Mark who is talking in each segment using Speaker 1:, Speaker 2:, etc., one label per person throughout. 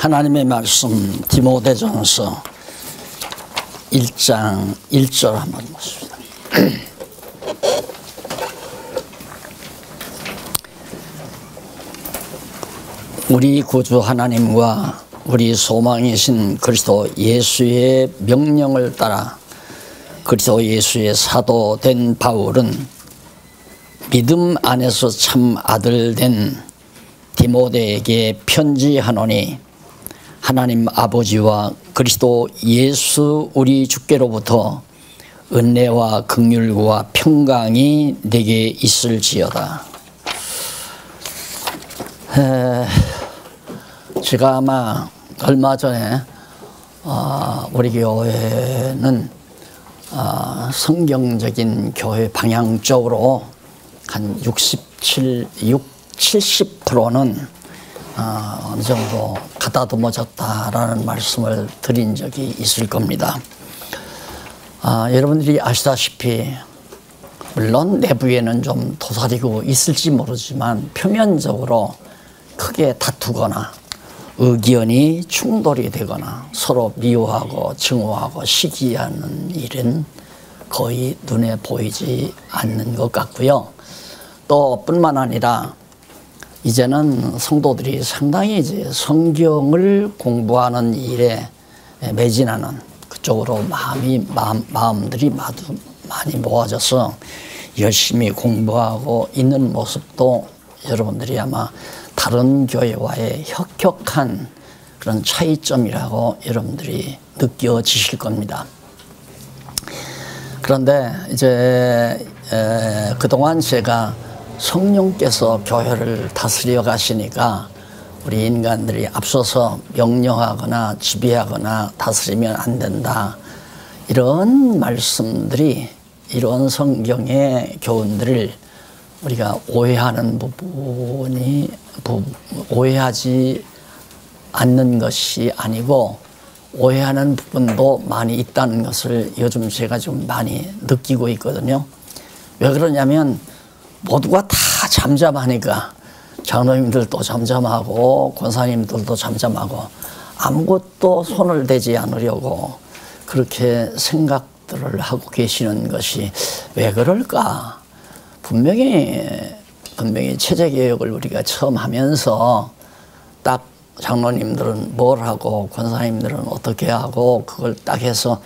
Speaker 1: 하나님의 말씀 디모데전서 1장 1절 한번 보십시다. 우리 구주 하나님과 우리 소망이신 그리스도 예수의 명령을 따라 그리스도 예수의 사도 된 바울은 믿음 안에서 참 아들 된 디모데에게 편지하노니 하나님 아버지와 그리스도 예수 우리 주께로부터 은혜와 긍휼과 평강이 내게 있을지어다. 제가 아마 얼마 전에 우리 교회는 성경적인 교회 방향적으로 한 70%는 어느 정도 가다듬어졌다라는 말씀을 드린 적이 있을 겁니다. 여러분들이 아시다시피 물론 내부에는 좀 도사리고 있을지 모르지만 표면적으로 크게 다투거나 의견이 충돌이 되거나 서로 미워하고 증오하고 시기하는 일은 거의 눈에 보이지 않는 것 같고요. 또 뿐만 아니라 이제는 성도들이 상당히 이제 성경을 공부하는 일에 매진하는 그쪽으로 마음들이 많이 모아져서 열심히 공부하고 있는 모습도 여러분들이 아마 다른 교회와의 혁혁한 그런 차이점이라고 여러분들이 느껴지실 겁니다. 그런데 이제 그동안 제가 성령께서 교회를 다스려 가시니까 우리 인간들이 앞서서 명령하거나 지배하거나 다스리면 안 된다. 이런 말씀들이 이런 성경의 교훈들을 우리가 오해하는 부분이 오해하지 않는 것이 아니고 오해하는 부분도 많이 있다는 것을 요즘 제가 좀 많이 느끼고 있거든요. 왜 그러냐면 모두가 다 잠잠하니까 장로님들도 잠잠하고 권사님들도 잠잠하고 아무것도 손을 대지 않으려고 그렇게 생각들을 하고 계시는 것이 왜 그럴까? 분명히 체제개혁을 우리가 처음 하면서 딱 장로님들은 뭘 하고 권사님들은 어떻게 하고 그걸 딱 해서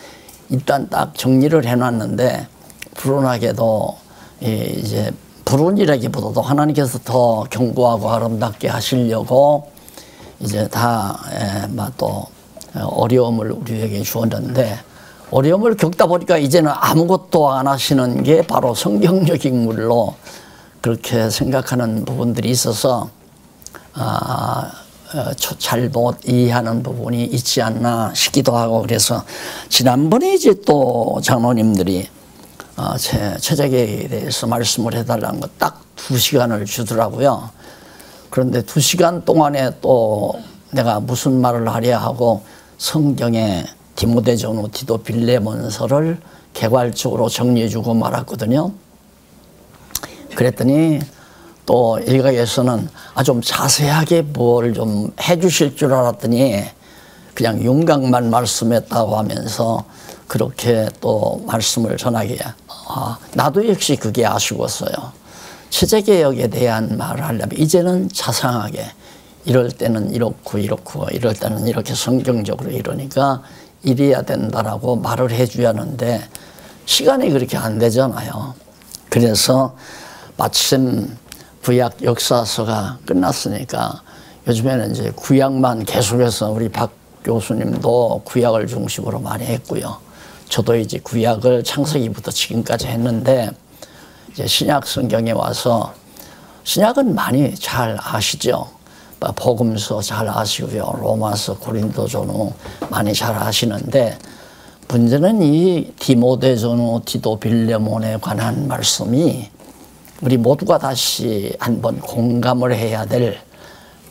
Speaker 1: 일단 딱 정리를 해놨는데 불운하게도 이제 불운이라기보다도 하나님께서 더 견고하고 아름답게 하시려고 이제 다 또 어려움을 우리에게 주었는데 어려움을 겪다 보니까 이제는 아무것도 안 하시는 게 바로 성경적 인물로 그렇게 생각하는 부분들이 있어서 잘못 이해하는 부분이 있지 않나 싶기도 하고 그래서 지난번에 이제 또 장로님들이 체제개혁에 대해서 말씀을 해달라는 거 딱 2시간을 주더라고요. 그런데 2시간 동안에 또 내가 무슨 말을 하려 하고 성경의 디모데전서, 디도 빌레몬서를 개괄적으로 정리해주고 말았거든요. 그랬더니 또 일각에서는 좀 자세하게 뭘 좀 해주실 줄 알았더니 그냥 윤곽만 말씀했다고 하면서 그렇게 또 말씀을 전하게 나도 역시 그게 아쉬웠어요. 체제개혁에 대한 말을 하려면 이제는 자상하게 이럴 때는 이렇고 이럴 때는 이렇게 성경적으로 이러니까 이래야 된다라고 말을 해줘야 하는데 시간이 그렇게 안 되잖아요. 그래서 마침 구약 역사서가 끝났으니까 요즘에는 이제 구약만 계속해서 우리 박 교수님도 구약을 중심으로 많이 했고요. 저도 이제 구약을 창세기부터 지금까지 했는데 이제 신약 성경에 와서 신약은 많이 잘 아시죠? 복음서 잘 아시고요. 로마서, 고린도전서 많이 잘 아시는데 문제는 이 디모데전서, 디도 빌레몬에 관한 말씀이 우리 모두가 다시 한번 공감을 해야 될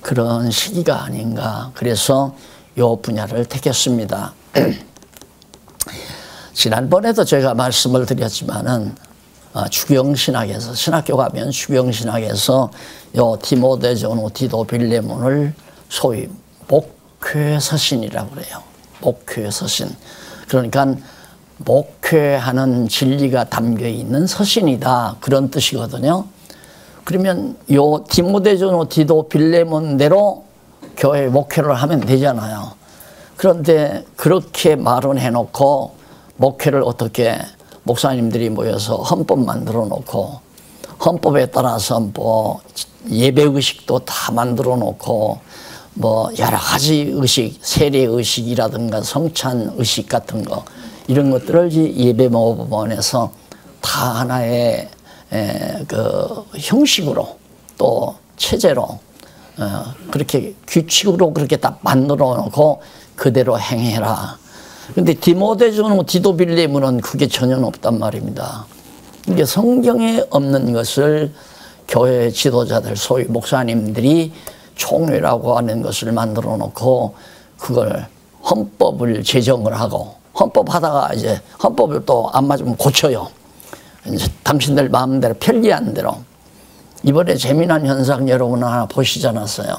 Speaker 1: 그런 시기가 아닌가. 그래서 이 분야를 택했습니다. 지난번에도 제가 말씀을 드렸지만은 주경신학에서 신학교 가면 주경신학에서 요 디모데전서, 디도 빌레몬을 소위 목회서신이라고 그래요. 목회서신. 그러니까 목회하는 진리가 담겨 있는 서신이다, 그런 뜻이거든요. 그러면 요 디모데전서 디도 빌레몬대로 교회 목회를 하면 되잖아요. 그런데 그렇게 말은 해놓고 목회를 어떻게 목사님들이 모여서 헌법 만들어 놓고 헌법에 따라서 뭐 예배의식도 다 만들어 놓고 뭐 여러 가지 의식, 세례의식이라든가 성찬의식 같은 거, 이런 것들을 예배모범원에서 다 하나의 그 형식으로 또 체제로 그렇게 규칙으로 그렇게 다 만들어 놓고 그대로 행해라. 근데 디모데전서 디도 빌레몬은 그게 전혀 없단 말입니다. 이게 성경에 없는 것을 교회 지도자들, 소위 목사님들이 총회라고 하는 것을 만들어 놓고 그걸 헌법을 제정을 하고, 헌법 하다가 이제 헌법을 또 안 맞으면 고쳐요. 이제 당신들 마음대로 편리한 대로. 이번에 재미난 현상 여러분 하나 보시지 않았어요?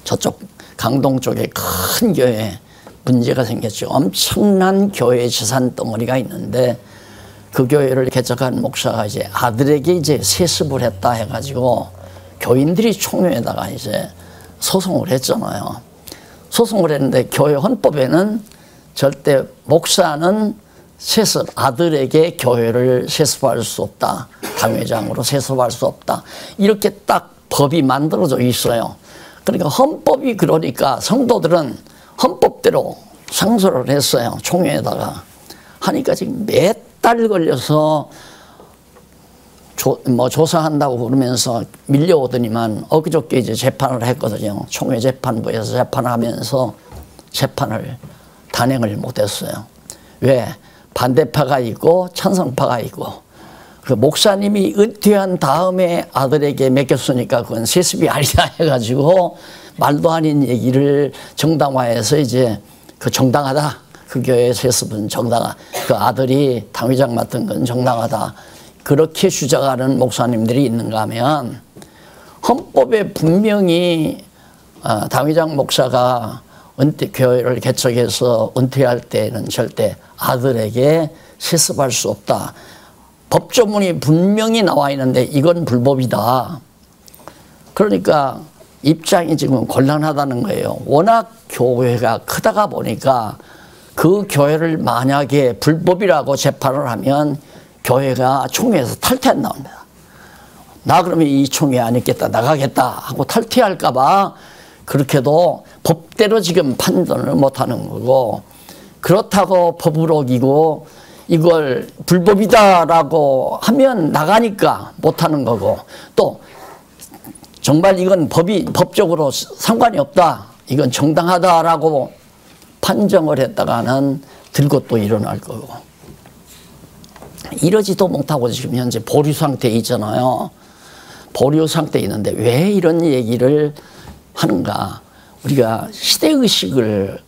Speaker 1: 저쪽 강동 쪽에 큰 교회에 문제가 생겼죠. 엄청난 교회 재산 덩어리가 있는데 그 교회를 개척한 목사가 이제 아들에게 이제 세습을 했다 해가지고 교인들이 총회에다가 이제 소송을 했잖아요. 소송을 했는데 교회 헌법에는 절대 목사는 세습, 아들에게 교회를 세습할 수 없다, 당회장으로 세습할 수 없다, 이렇게 딱 법이 만들어져 있어요. 그러니까 헌법이 그러니까 성도들은 헌법대로 상소를 했어요. 총회에다가. 하니까 지금 몇 달 걸려서 조사한다고 그러면서 밀려오더니만 엊그저께 이제 재판을 했거든요. 총회 재판부에서 재판하면서 재판을 단행을 못했어요. 왜? 반대파가 있고 찬성파가 있고, 그 목사님이 은퇴한 다음에 아들에게 맡겼으니까 그건 세습이 아니다 해가지고 말도 아닌 얘기를 정당화해서 이제 그 정당하다, 그 교회 세습은 정당하다, 그 아들이 당회장 맡은 건 정당하다, 그렇게 주장하는 목사님들이 있는가 하면, 헌법에 분명히 당회장 목사가 교회를 개척해서 은퇴할 때는 절대 아들에게 세습할 수 없다, 법조문이 분명히 나와 있는데 이건 불법이다. 그러니까 입장이 지금 곤란하다는 거예요. 워낙 교회가 크다가 보니까 그 교회를 만약에 불법이라고 재판을 하면 교회가 총회에서 탈퇴한답니다. 나 그러면 이 총회 안 있겠다, 나가겠다 하고 탈퇴할까 봐 그렇게도 법대로 지금 판단을 못하는 거고, 그렇다고 법을 어기고 이걸 불법이다라고 하면 나가니까 못하는 거고, 또 정말 이건 법적으로 상관이 없다, 이건 정당하다라고 판정을 했다가는 들고 또 일어날 거고, 이러지도 못하고 지금 현재 보류 상태에 있잖아요. 보류 상태에 있는데 왜 이런 얘기를 하는가? 우리가 시대의식을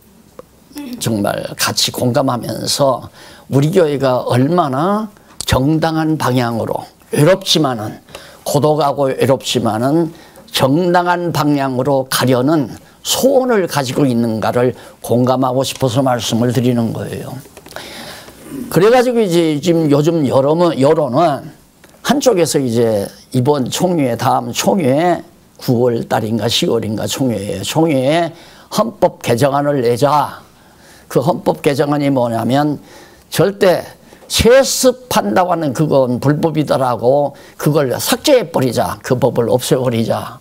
Speaker 1: 정말 같이 공감하면서 우리 교회가 얼마나 정당한 방향으로, 외롭지만은, 고독하고 외롭지만은 정당한 방향으로 가려는 소원을 가지고 있는가를 공감하고 싶어서 말씀을 드리는 거예요. 그래가지고 이제 지금 요즘 여론은 한쪽에서 이제 이번 총회, 다음 총회에 9월 달인가 10월인가 총회에 헌법 개정안을 내자. 그 헌법 개정안이 뭐냐면 절대 세습한다고 하는 그건 불법이더라고 그걸 삭제해버리자. 그 법을 없애버리자.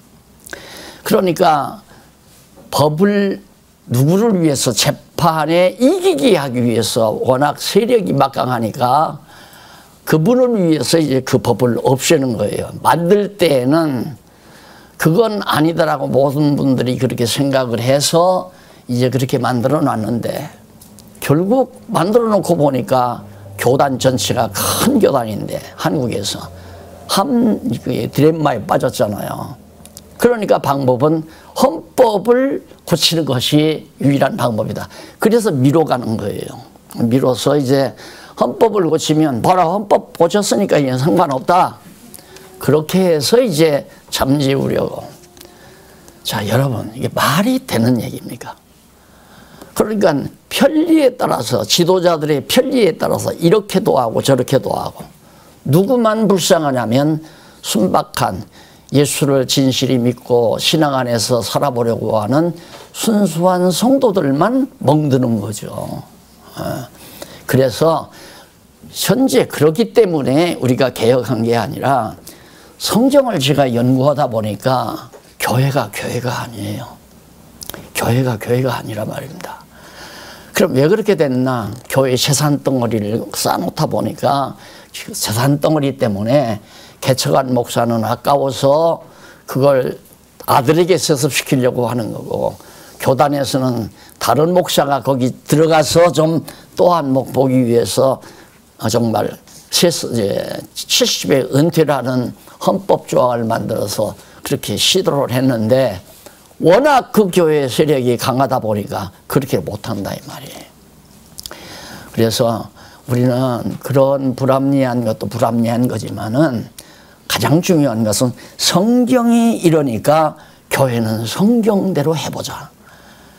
Speaker 1: 그러니까 법을 누구를 위해서 재판에 이기게 하기 위해서 워낙 세력이 막강하니까 그분을 위해서 이제 그 법을 없애는 거예요. 만들 때에는 그건 아니더라고 모든 분들이 그렇게 생각을 해서 이제 그렇게 만들어 놨는데 결국 만들어 놓고 보니까 교단 전체가 큰 교단인데 한국에서 딜레마에 빠졌잖아요. 그러니까 방법은 헌법을 고치는 것이 유일한 방법이다. 그래서 미뤄가는 거예요. 미뤄서 이제 헌법을 고치면 봐라 헌법 고쳤으니까 이제 상관없다. 그렇게 해서 이제 잠재우려고. 자, 여러분, 이게 말이 되는 얘기입니까? 그러니까 편리에 따라서, 지도자들의 편리에 따라서 이렇게도 하고 저렇게도 하고, 누구만 불쌍하냐면 순박한 예수를 진실히 믿고 신앙 안에서 살아보려고 하는 순수한 성도들만 멍드는 거죠. 그래서 현재 그렇기 때문에 우리가 개혁한 게 아니라, 성경을 제가 연구하다 보니까 교회가 아니에요. 교회가 아니라 말입니다. 그럼 왜 그렇게 됐나? 교회 재산덩어리를 쌓아놓다 보니까 재산덩어리 때문에 개척한 목사는 아까워서 그걸 아들에게 세습시키려고 하는 거고, 교단에서는 다른 목사가 거기 들어가서 좀 또한 보기 위해서 정말 70의 은퇴라는 헌법 조항을 만들어서 그렇게 시도를 했는데, 워낙 그 교회 세력이 강하다 보니까 그렇게 못한다 이 말이에요. 그래서 우리는 그런 불합리한 것도 불합리한 거지만은, 가장 중요한 것은 성경이 이러니까 교회는 성경대로 해보자.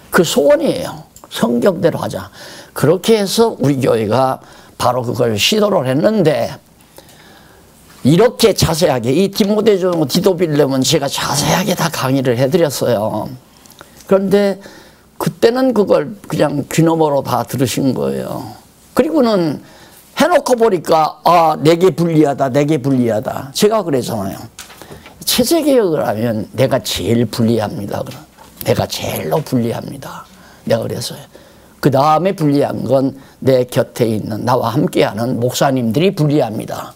Speaker 1: 그 소원이에요. 성경대로 하자. 그렇게 해서 우리 교회가 바로 그걸 시도를 했는데, 이렇게 자세하게, 이 디모데전 디도빌렘은 제가 자세하게 다 강의를 해드렸어요. 그런데 그때는 그걸 그냥 귀너머로 다 들으신 거예요. 그리고는 해놓고 보니까 내게 불리하다, 내게 불리하다. 제가 그랬잖아요. 체제개혁을 하면 내가 제일 불리합니다. 내가 제일로 불리합니다. 내가 그랬어요. 그 다음에 불리한 건 내 곁에 있는 나와 함께하는 목사님들이 불리합니다.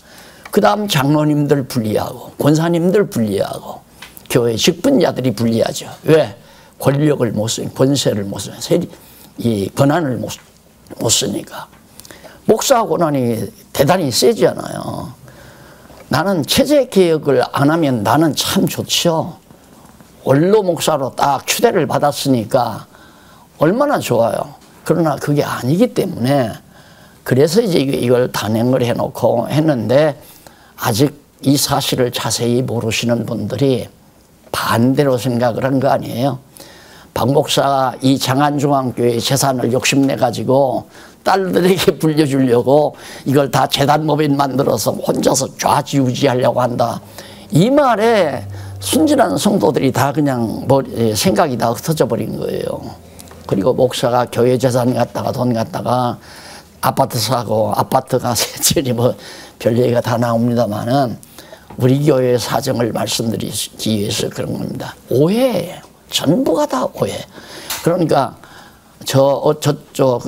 Speaker 1: 그 다음 장로님들 불리하고, 권사님들 불리하고, 교회 직분자들이 불리하죠. 왜? 권력을 못 쓰니까, 권세를 못 쓰니까, 이 권한을 못 쓰니까. 목사 권한이 대단히 세잖아요. 나는 체제 개혁을 안 하면 나는 참 좋죠. 원로 목사로 딱 추대를 받았으니까 얼마나 좋아요. 그러나 그게 아니기 때문에, 그래서 이제 이걸 단행을 해놓고 했는데, 아직 이 사실을 자세히 모르시는 분들이 반대로 생각을 한 거 아니에요. 박 목사가 이 장안중앙교회 재산을 욕심내가지고 딸들에게 불려주려고 이걸 다 재단법인 만들어서 혼자서 좌지우지하려고 한다. 이 말에 순진한 성도들이 다 그냥 생각이 다 흩어져 버린 거예요. 그리고 목사가 교회 재산 갖다가 돈 갖다가 아파트 사고, 아파트가 세천이 별 얘기가 다 나옵니다만은, 우리 교회의 사정을 말씀드리기 위해서 그런 겁니다. 오해예요. 전부가 다 오해. 그러니까 저쪽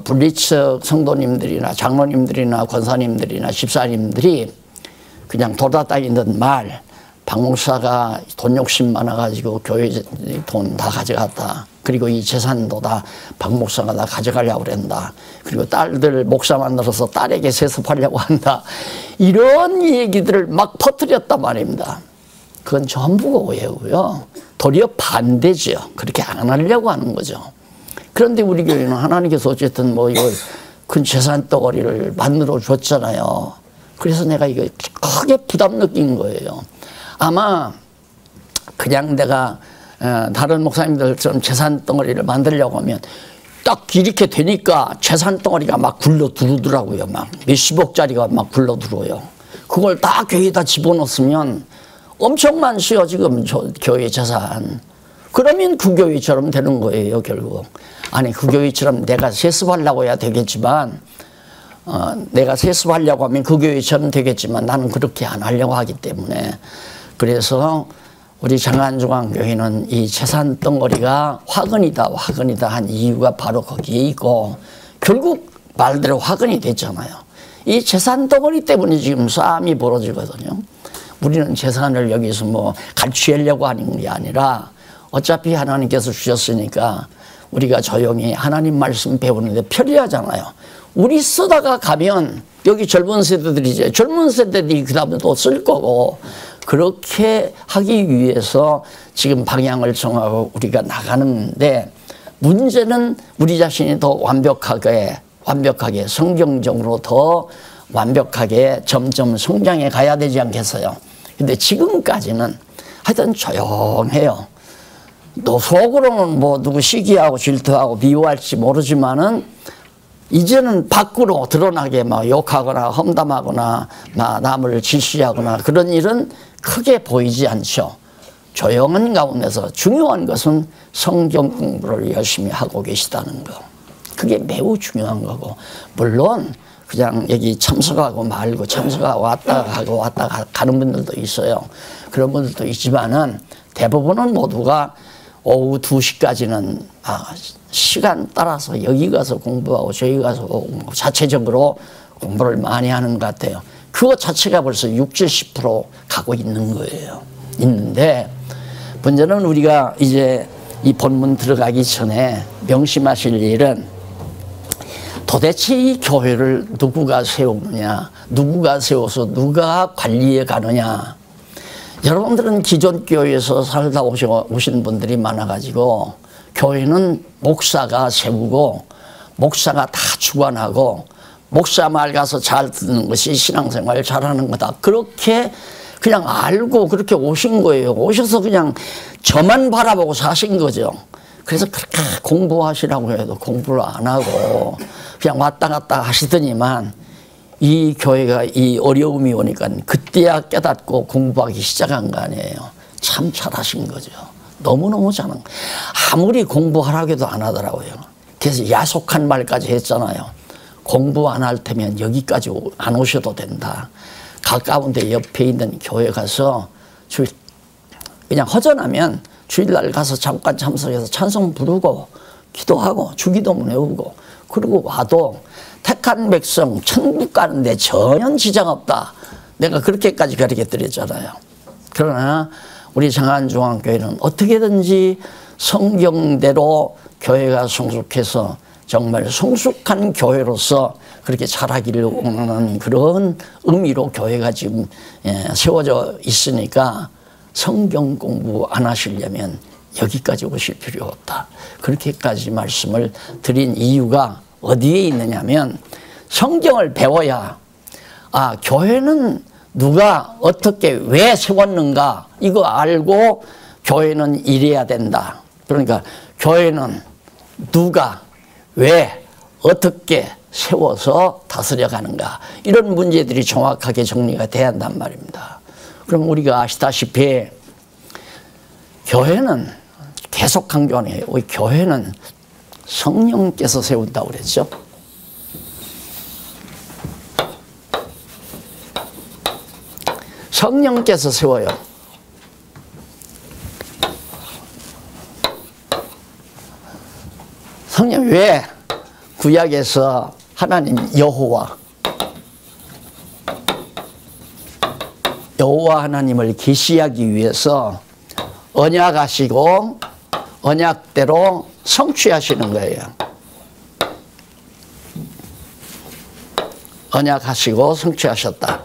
Speaker 1: 분리처 성도님들이나 장로님들이나 권사님들이나 집사님들이 그냥 돌아다니는 말, 박 목사가 돈 욕심 많아가지고 교회 돈 다 가져갔다. 그리고 이 재산도 다 박 목사가 다 가져가려고 그런다. 그리고 딸들 목사 만들어서 딸에게 세습하려고 한다. 이런 얘기들을 막 퍼뜨렸단 말입니다. 그건 전부가 오해고요. 도리어 반대죠. 그렇게 안 하려고 하는 거죠. 그런데 우리 교회는 하나님께서 어쨌든 이걸 큰 재산 덩어리를 만들어 줬잖아요. 그래서 내가 이거 크게 부담 느낀 거예요. 아마 그냥 내가 다른 목사님들처럼 재산 덩어리를 만들려고 하면 딱 이렇게 되니까 재산 덩어리가 막 굴러 들어오더라고요. 막 몇십억짜리가 막 굴러 들어오요. 그걸 다 교회에다 집어넣었으면 엄청 많지요, 지금 교회 재산. 그러면 그 교회처럼 되는 거예요, 결국. 아니, 그 교회처럼 내가 세습하려고 해야 되겠지만, 내가 세습하려고 하면 그 교회처럼 되겠지만 나는 그렇게 안 하려고 하기 때문에. 그래서 우리 장안중앙교회는 이 재산 덩어리가 화근이다 한 이유가 바로 거기에 있고, 결국 말대로 화근이 됐잖아요. 이 재산 덩어리 때문에 지금 싸움이 벌어지거든요. 우리는 재산을 여기서 갈취하려고 하는 게 아니라, 어차피 하나님께서 주셨으니까 우리가 조용히 하나님 말씀 배우는데 편리하잖아요. 우리 쓰다가 가면 여기 젊은 세대들이지, 젊은 세대들이 그 다음에 또 쓸 거고, 그렇게 하기 위해서 지금 방향을 정하고 우리가 나가는데, 문제는 우리 자신이 더 완벽하게 성경적으로 더 완벽하게 점점 성장해 가야 되지 않겠어요? 근데 지금까지는 하여튼 조용해요. 또 속으로는 뭐 누구 시기하고 질투하고 미워할지 모르지만은 이제는 밖으로 드러나게 막 욕하거나 험담하거나 막 남을 질시하거나 그런 일은 크게 보이지 않죠. 조용한 가운데서 중요한 것은 성경 공부를 열심히 하고 계시다는 거. 그게 매우 중요한 거고, 물론 그냥 여기 참석하고 말고 참석하고 왔다 가는 분들도 있어요. 그런 분들도 있지만은 대부분은 모두가 오후 2시까지는 시간 따라서 여기 가서 공부하고 저기 가서 자체적으로 공부를 많이 하는 것 같아요. 그것 자체가 벌써 60, 70% 가고 있는 거예요. 있는데 문제는 우리가 이제 이 본문 들어가기 전에 명심하실 일은 도대체 이 교회를 누구가 세우느냐, 누구가 세워서 누가 관리해 가느냐. 여러분들은 기존 교회에서 살다 오신 분들이 많아가지고 교회는 목사가 세우고 목사가 다 주관하고 목사 말 가서 잘 듣는 것이 신앙생활 잘하는 거다. 그렇게 그냥 알고 그렇게 오신 거예요. 오셔서 그냥 저만 바라보고 사신 거죠. 그래서 그렇게 공부하시라고 해도 공부를 안 하고 그냥 왔다 갔다 하시더니만 이 교회가 이 어려움이 오니까 그때야 깨닫고 공부하기 시작한 거 아니에요. 참 잘하신 거죠. 너무너무 잘한 거예요. 아무리 공부하라고 해도 안 하더라고요. 그래서 야속한 말까지 했잖아요. 공부 안 할 테면 여기까지 안 오셔도 된다. 가까운 데 옆에 있는 교회 가서 그냥 허전하면 주일날 가서 잠깐 참석해서 찬송 부르고 기도하고 주기도문 외우고 그리고 와도 택한 백성 천국 가는데 전혀 지장 없다. 내가 그렇게까지 가르쳐 드렸잖아요. 그러나 우리 장안중앙교회는 어떻게든지 성경대로 교회가 성숙해서 정말 성숙한 교회로서 그렇게 자라기를 원하는 그런 의미로 교회가 지금 세워져 있으니까 성경 공부 안 하시려면 여기까지 오실 필요 없다. 그렇게까지 말씀을 드린 이유가 어디에 있느냐면 성경을 배워야 교회는 누가 어떻게 왜 세웠는가 이거 알고 교회는 이래야 된다. 그러니까 교회는 누가 왜 어떻게 세워서 다스려 가는가 이런 문제들이 정확하게 정리가 돼야 한단 말입니다. 그럼 우리가 아시다시피 교회는 계속 강조하네요. 우리 교회는 성령께서 세운다고 그랬죠. 성령께서 세워요. 성령 왜? 구약에서 하나님 여호와 하나님을 계시하기 위해서 언약하시고 언약대로 성취하시는 거예요. 언약하시고 성취하셨다.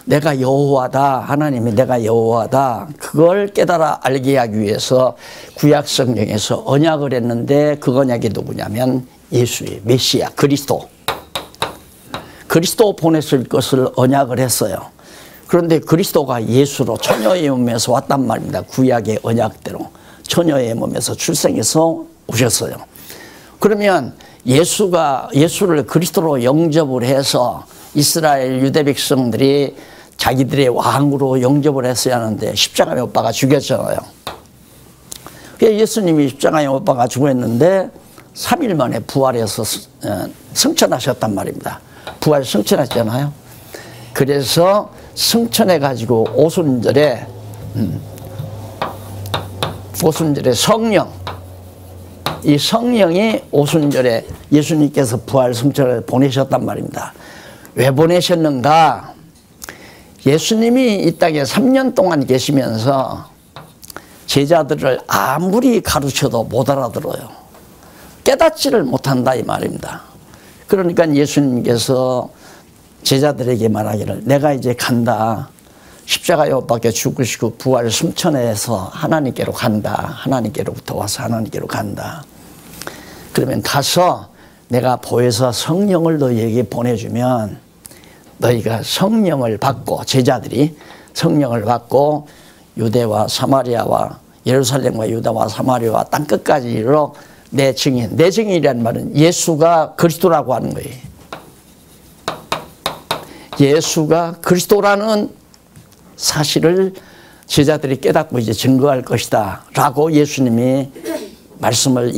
Speaker 1: 내가 여호와다. 하나님이 내가 여호와다. 그걸 깨달아 알게 하기 위해서 구약 성경에서 언약을 했는데 그 언약이 누구냐면 예수의 메시아 그리스도. 그리스도 보냈을 것을 언약을 했어요. 그런데 그리스도가 예수로 처녀의 몸에서 왔단 말입니다. 구약의 언약대로 처녀의 몸에서 출생해서 오셨어요. 그러면 예수를 그리스도로 영접을 해서 이스라엘 유대 백성들이 자기들의 왕으로 영접을 했어야 하는데 십자가에 못 박아 죽였잖아요. 예수님이 십자가에 못 박아 죽었는데 3일 만에 부활해서 승천하셨단 말입니다. 부활 승천하셨잖아요. 그래서 승천해가지고 오순절에 성령, 이 성령이 오순절에 예수님께서 부활 승천을 보내셨단 말입니다. 왜 보내셨는가? 예수님이 이 땅에 3년 동안 계시면서 제자들을 아무리 가르쳐도 못 알아들어요. 깨닫지를 못한다 이 말입니다. 그러니까 예수님께서 제자들에게 말하기를 내가 이제 간다. 십자가에 못 박혀 죽으시고 부활 승천해서 하나님께로 간다. 하나님께로부터 와서 하나님께로 간다. 그러면 가서 내가 보혜사 성령을 너희에게 보내주면 너희가 성령을 받고 제자들이 성령을 받고 유대와 사마리아와 예루살렘과 유다와 사마리아와 땅끝까지 이르러 내 증인. 내 증인이라는 말은 예수가 그리스도라고 하는 거예요. 예수가 그리스도라는 사실을 제자들이 깨닫고 이제 증거할 것이다 라고 예수님이 말씀을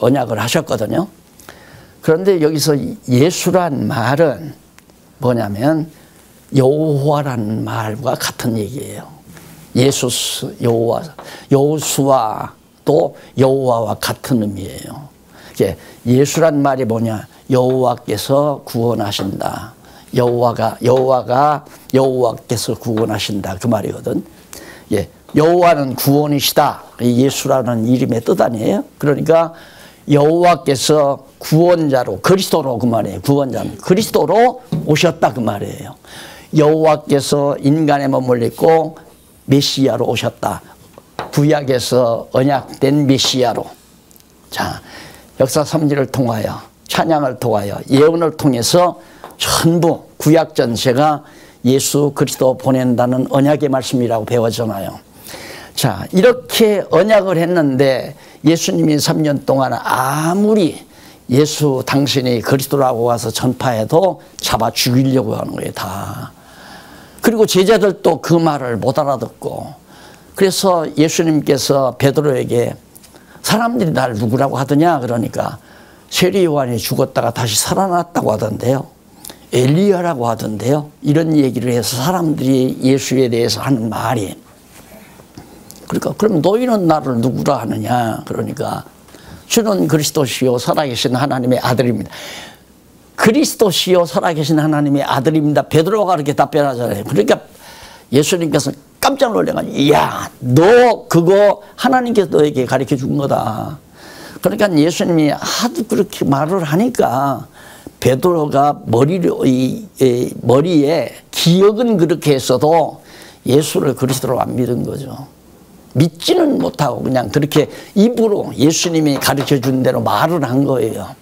Speaker 1: 언약을 하셨거든요. 그런데 여기서 예수란 말은 뭐냐면 여호와라는 말과 같은 얘기예요. 예수, 여호와, 여호수아 또 여호와와 같은 의미예요. 예수란 말이 뭐냐? 여호와께서 구원하신다. 여호와께서 구원하신다 그 말이거든. 예, 여호와는 구원이시다. 예수라는 이름의 뜻 아니에요? 그러니까 여호와께서 구원자로 그리스도로 그 말이에요. 구원자는 그리스도로 오셨다 그 말이에요. 여호와께서 인간의 몸을 입고 메시아로 오셨다. 구약에서 언약된 메시아로. 자, 역사 섭리를 통하여 찬양을 통하여 예언을 통해서 전부 구약 전체가 예수 그리스도 보낸다는 언약의 말씀이라고 배웠잖아요. 자, 이렇게 언약을 했는데 예수님이 3년 동안 아무리 예수 당신이 그리스도라고 와서 전파해도 잡아 죽이려고 하는 거예요, 다. 그리고 제자들도 그 말을 못 알아듣고, 그래서 예수님께서 베드로에게 사람들이 날 누구라고 하더냐 그러니까 세례 요한이 죽었다가 다시 살아났다고 하던데요, 엘리야라고 하던데요, 이런 얘기를 해서 사람들이 예수에 대해서 하는 말이, 그러니까 그럼 너희는 나를 누구라 하느냐 그러니까 주는 그리스도시요 살아계신 하나님의 아들입니다. 그리스도시요 살아계신 하나님의 아들입니다. 베드로가 그렇게 답변하잖아요. 그러니까 예수님께서 깜짝 놀래가지고, 이야, 너 그거 하나님께서 너에게 가르쳐 준 거다. 그러니까 예수님이 하도 그렇게 말을 하니까 베드로가 머리에 기억은 그렇게 했어도 예수를 그리스도로 안 믿은 거죠. 믿지는 못하고 그냥 그렇게 입으로 예수님이 가르쳐 준 대로 말을 한 거예요.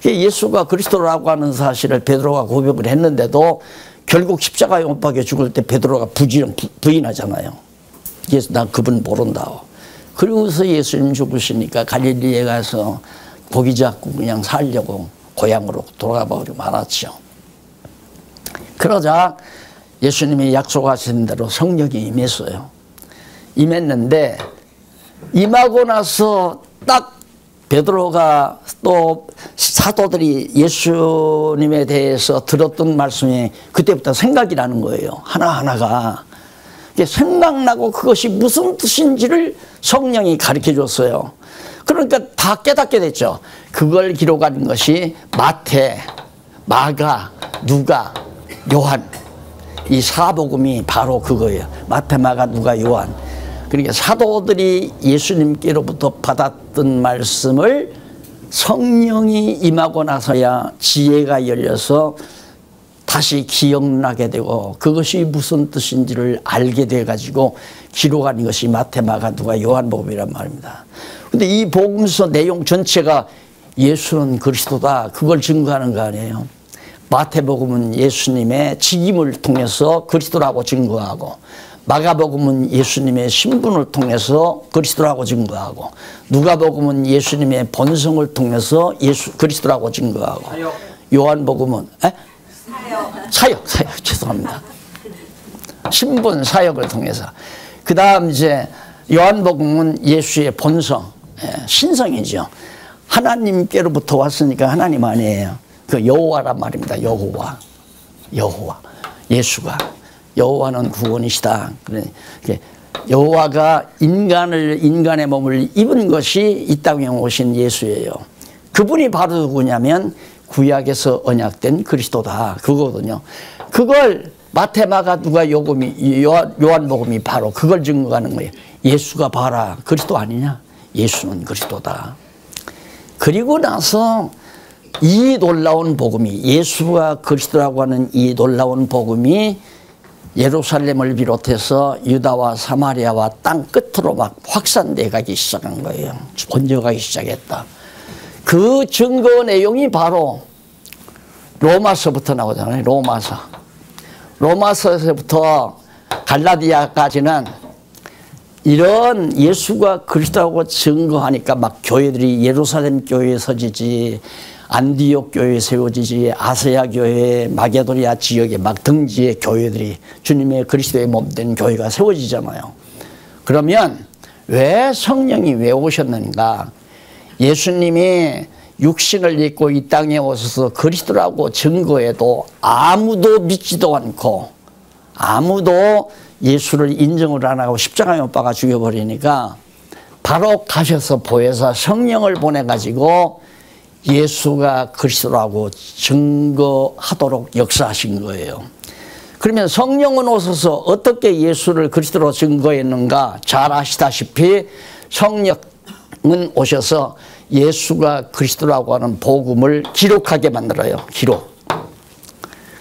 Speaker 1: 예수가 그리스도라고 하는 사실을 베드로가 고백을 했는데도 결국 십자가에 못 박혀 죽을 때 베드로가 부인하잖아요. 예수, 나 그분 모른다고. 그러고서 예수님 죽으시니까 갈릴리에 가서 고기 잡고 그냥 살려고 고향으로 돌아가 버리고 말았죠. 그러자 예수님이 약속하신 대로 성령이 임했어요. 임했는데 임하고 나서 딱 베드로가 또 사도들이 예수님에 대해서 들었던 말씀이 그때부터 생각이 나는 거예요. 하나하나가. 생각나고 그것이 무슨 뜻인지를 성령이 가르쳐 줬어요. 그러니까 다 깨닫게 됐죠. 그걸 기록한 것이 마태, 마가, 누가, 요한. 이 사복음이 바로 그거예요. 마태, 마가, 누가, 요한. 그러니까 사도들이 예수님께로부터 받았던 말씀을 성령이 임하고 나서야 지혜가 열려서 다시 기억나게 되고 그것이 무슨 뜻인지를 알게 돼가지고 기록한 것이 마태, 마가, 누가, 요한복음이란 말입니다. 근데 이 복음서 내용 전체가 예수는 그리스도다 그걸 증거하는 거 아니에요. 마태복음은 예수님의 직임을 통해서 그리스도라고 증거하고, 마가복음은 예수님의 신분을 통해서 그리스도라고 증거하고, 누가복음은 예수님의 본성을 통해서 그리스도라고 증거하고, 요한복음은 사역 죄송합니다. 신분 사역을 통해서, 그 다음 이제 요한복음은 예수의 본성, 신성이죠. 하나님께로부터 왔으니까 하나님 아니에요. 그 여호와란 말입니다. 여호와. 예수가. 여호와는 구원이시다. 여호와가 인간의 몸을 입은 것이 이 땅에 오신 예수예요. 그분이 바로 누구냐면 구약에서 언약된 그리스도다. 그거거든요. 그걸 마태, 마가, 누가, 요한복음이 바로 그걸 증거하는 거예요. 예수가 봐라. 그리스도 아니냐? 예수는 그리스도다. 그리고 나서 이 놀라운 복음이, 예수가 그리스도라고 하는 이 놀라운 복음이 예루살렘을 비롯해서 유다와 사마리아와 땅 끝으로 막 확산돼 가기 시작한 거예요. 번져가기 시작했다. 그 증거 내용이 바로 로마서부터 나오잖아요. 로마서에서부터 갈라디아까지는 이런 예수가 그리스도라고 증거하니까 막 교회들이 예루살렘 교회에 서지지, 안디옥 교회에 세워지지, 아세야 교회, 마게도니아 지역에 막 등지의 교회들이 주님의 그리스도의 몸된 교회가 세워지잖아요. 그러면 왜 성령이 왜 오셨는가? 예수님이 육신을 입고 이 땅에 오셔서 그리스도라고 증거해도 아무도 믿지도 않고 아무도 예수를 인정을 안 하고 십자가에 못 박아 죽여버리니까 바로 가셔서 보혜사 성령을 보내가지고 예수가 그리스도라고 증거하도록 역사하신 거예요. 그러면 성령은 오셔서 어떻게 예수를 그리스도로 증거했는가? 잘 아시다시피 성령은 오셔서 예수가 그리스도라고 하는 복음을 기록하게 만들어요. 기록.